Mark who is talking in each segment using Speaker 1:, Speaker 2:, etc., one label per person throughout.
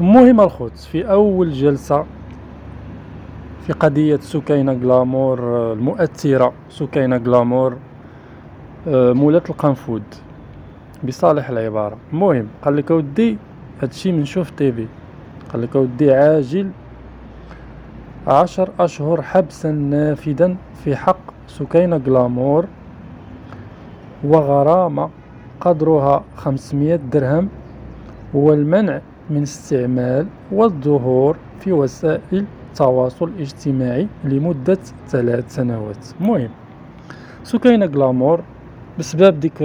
Speaker 1: المهم الخوت، في أول جلسة في قضية سكينة غلامور، المؤثرة سكينة غلامور، مولاة القنفود بصالح العبارة. المهم قال لك اودي هادشي منشوف تيفي، قال لك اودي عاجل 10 أشهر حبسا نافذا في حق سكينة غلامور، وغرامة قدرها 500 درهم، والمنع من استعمال والظهور في وسائل التواصل الاجتماعي لمدة 3 سنوات. المهم سكينة غلامور بسبب ديك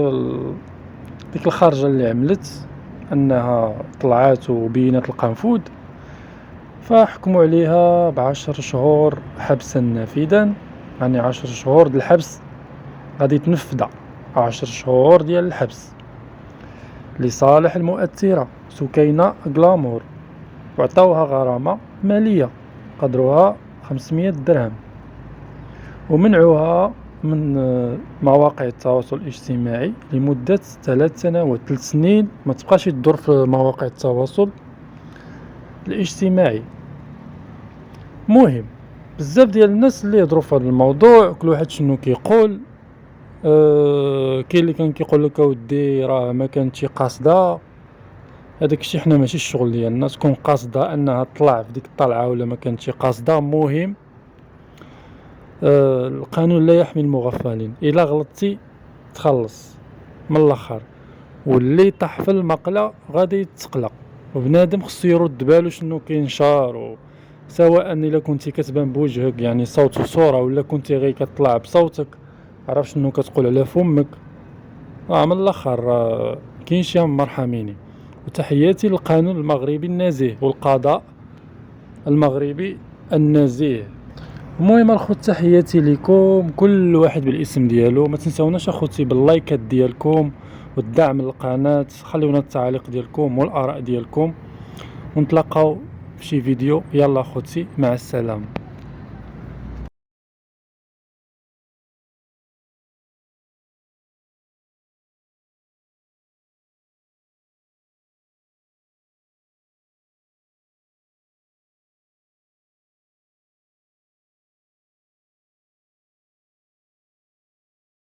Speaker 1: الخرجة اللي عملت، انها طلعات وبينات القنفود، فحكموا عليها ب10 شهور حبسا نافذا. يعني 10 شهور ديال الحبس غادي تنفذ، 10 شهور ديال الحبس لصالح المؤثرة سكينة غلامور، وعطاوها غرامة مالية قدرها 500 درهم، ومنعوها من مواقع التواصل الاجتماعي لمدة 3 سنوات. 3 سنين ما تبقاش تدور في مواقع التواصل الاجتماعي. مهم بزاف ديال الناس اللي يهضروا في هذا الموضوع، كل واحد شنو كيقول. كاين اللي كان كيقول لك اودي راه ما كانتش قاصده، هذاك الشيء حنا ماشي الشغل ديالنا تكون قاصده انها تطلع في ديك الطلعه ولا ما كانتش قاصده. مهم القانون لا يحمي المغفلين، الا غلطتي تخلص من الاخر، واللي طاح في المقله غادي يتقلق، وبنادم خصو يرد بالو شنو كينشار، سواء الا كنتي كتبان بوجهك يعني صوت وصوره، ولا كنتي غير كتطلع بصوتك، عرف شنو كتقول على فمك. من الاخر كاين شي مرحميني. وتحياتي للقانون المغربي النزيه والقضاء المغربي النزيه. المهم الخوت تحياتي لكم كل واحد بالاسم ديالو. ما تنساوناش اخوتي باللايكات ديالكم والدعم للقناه، خليونا التعاليق ديالكم والاراء ديالكم، ونتلاقاو في شي فيديو. يلا اخوتي، مع السلامه.